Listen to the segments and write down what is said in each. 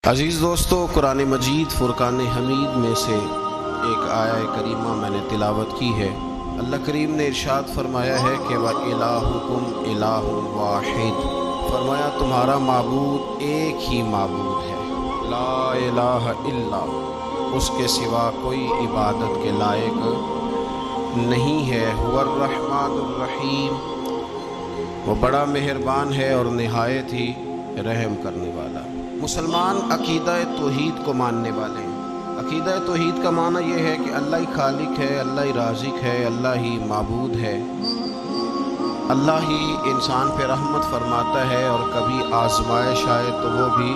عزیز دوستو، قرآن مجید فرقان حمید میں سے ایک آیہ کریمہ میں نے تلاوت کی ہے۔ اللہ کریم نے ارشاد فرمایا ہے کہ وَإِلَٰهُكُمْ إِلَٰهٌ وَاحِدٌ، فرمایا تمہارا معبود ایک ہی معبود ہے، لا الہ الا، اس کے سوا کوئی عبادت کے لائق نہیں ہے۔ هو الرحمن الرحیم، وہ بڑا مہربان ہے اور نہایت ہی رحم کرنے والا۔ مسلمان عقیدہ توحید کو ماننے والے ہیں۔ عقیدہ توحید کا معنی یہ ہے کہ اللہ ہی خالق ہے، اللہ ہی رازق ہے، اللہ ہی معبود ہے، اللہ ہی انسان پہ رحمت فرماتا ہے، اور کبھی آزمائش آئے تو وہ بھی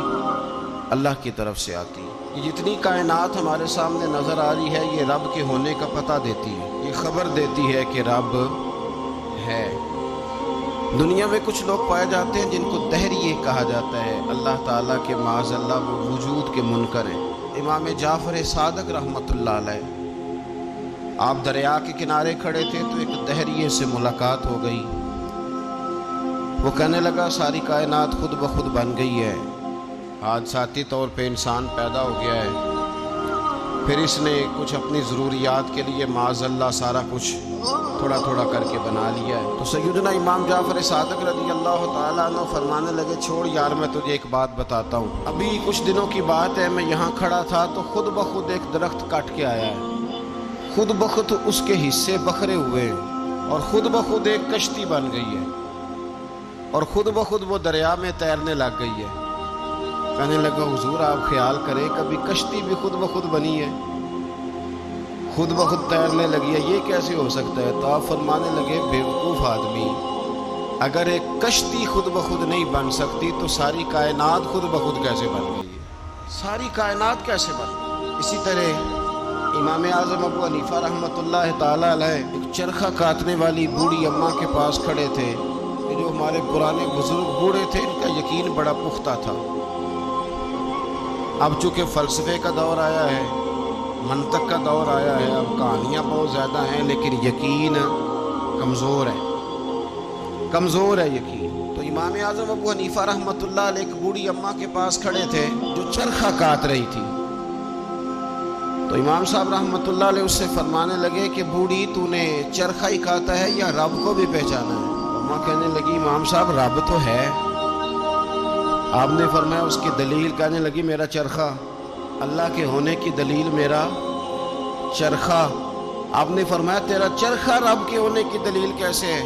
اللہ کی طرف سے آتی ہے۔ یہ جتنی کائنات ہمارے سامنے نظر آ رہی ہے، یہ رب کے ہونے کا پتہ دیتی ہے، یہ خبر دیتی ہے کہ رب ہے۔ دنیا میں کچھ لوگ پائے جاتے ہیں جن کو دہریے کہا جاتا ہے، اللہ تعالیٰ کے معاذ اللہ وہ وجود کے منکر ہیں۔ امام جعفر صادق رحمۃ اللہ علیہ، آپ دریا کے کنارے کھڑے تھے تو ایک دہریے سے ملاقات ہو گئی۔ وہ کہنے لگا ساری کائنات خود بخود بن گئی ہے، حادثاتی طور پہ انسان پیدا ہو گیا ہے، پھر اس نے کچھ اپنی ضروریات کے لیے معاذ اللہ سارا کچھ تھوڑا تھوڑا کر کے بنا لیا ہے۔ تو سیدنا امام جعفر صادق رضی اللہ تعالیٰ عنہ فرمانے لگے چھوڑ یار، میں تجھے ایک بات بتاتا ہوں۔ ابھی کچھ دنوں کی بات ہے، میں یہاں کھڑا تھا تو خود بخود ایک درخت کاٹ کے آیا ہے، خود بخود اس کے حصے بکھرے ہوئے ہیں، اور خود بخود ایک کشتی بن گئی ہے، اور خود بخود وہ دریا میں تیرنے لگ گئی ہے۔ کہنے لگا حضور آپ خیال کریں، کبھی کشتی بھی خود بخود بنی ہے، خود بخود تیرنے لگی ہے، یہ کیسے ہو سکتا ہے؟ تو آپ فرمانے لگے بیوقوف آدمی، اگر ایک کشتی خود بخود نہیں بن سکتی تو ساری کائنات خود بخود کیسے بن گئی ہے؟ ساری کائنات کیسے بن گئی؟ اسی طرح امام اعظم ابو حنیفہ رحمۃ اللہ تعالیٰ علیہ ایک چرخہ کاٹنے والی بوڑھی اماں کے پاس کھڑے تھے۔ یہ جو ہمارے پرانے بزرگ بوڑھے تھے، ان کا یقین بڑا پختہ تھا۔ اب چونکہ فلسفے کا دور آیا ہے، منطق کا دور آیا ہے، اب کہانیاں بہت زیادہ ہیں، لیکن یقین کمزور ہے یقین۔ تو امام اعظم ابو حنیفہ رحمۃ اللہ علیہ ایک بوڑھی اماں کے پاس کھڑے تھے جو چرخہ کاٹ رہی تھی۔ تو امام صاحب رحمۃ اللہ علیہ اس سے فرمانے لگے کہ بوڑھی تو نے چرخہ ہی کاٹا ہے یا رب کو بھی پہچانا ہے؟ اماں کہنے لگی امام صاحب رب تو ہے۔ آپ نے فرمایا اس کی دلیل؟ کہنے لگی میرا چرخہ، اللہ کے ہونے کی دلیل میرا چرخہ۔ آپ نے فرمایا تیرا چرخہ رب کے ہونے کی دلیل کیسے ہے؟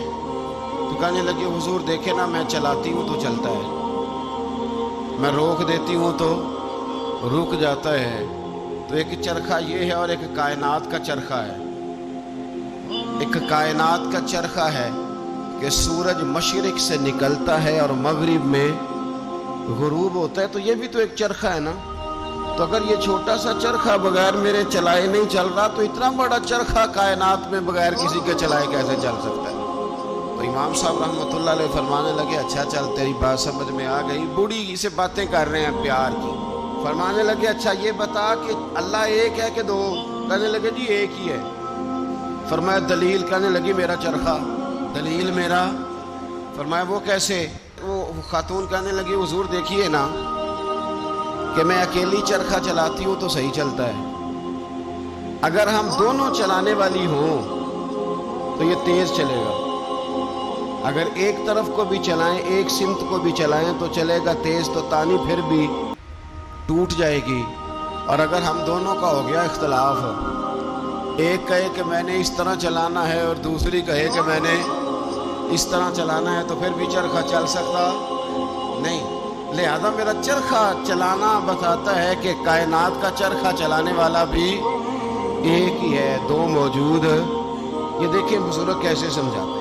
تو کہنے لگی حضور دیکھے نا، میں چلاتی ہوں تو چلتا ہے، میں روک دیتی ہوں تو رک جاتا ہے۔ تو ایک چرخہ یہ ہے اور ایک کائنات کا چرخہ ہے۔ ایک کائنات کا چرخہ ہے کہ سورج مشرق سے نکلتا ہے اور مغرب میں غروب ہوتا ہے، تو یہ بھی تو ایک چرخہ ہے نا۔ تو اگر یہ چھوٹا سا چرخہ بغیر میرے چلائے نہیں چل رہا، تو اتنا بڑا چرخہ کائنات میں بغیر کسی کے چلائے کیسے چل سکتا ہے؟ تو امام صاحب رحمۃ اللہ علیہ فرمانے لگے اچھا چل تیری بات سمجھ میں آ گئی۔ بوڑھی سے باتیں کر رہے ہیں پیار کی۔ فرمانے لگے اچھا یہ بتا کہ اللہ ایک ہے کہ دو؟ کہنے لگے جی ایک ہی ہے۔ فرمایا دلیل؟ کہنے لگی میرا چرخہ۔ دلیل میرا؟ فرمایا وہ کیسے؟ وہ خاتون کہنے لگی حضور دیکھیے نا کہ میں اکیلی چرخہ چلاتی ہوں تو صحیح چلتا ہے، اگر ہم دونوں چلانے والی ہوں تو یہ تیز چلے گا، اگر ایک طرف کو بھی چلائیں، ایک سمت کو بھی چلائیں تو چلے گا تیز، تو تانی پھر بھی ٹوٹ جائے گی۔ اور اگر ہم دونوں کا ہو گیا اختلاف، ایک کہے کہ میں نے اس طرح چلانا ہے اور دوسری کہے کہ میں نے اس طرح چلانا ہے، تو پھر بھی چرخہ چل سکتا نہیں۔ لہذا میرا چرخہ چلانا بتاتا ہے کہ کائنات کا چرخہ چلانے والا بھی ایک ہی ہے، دو موجود۔ یہ دیکھیں بزرگ کیسے سمجھاتے ہیں۔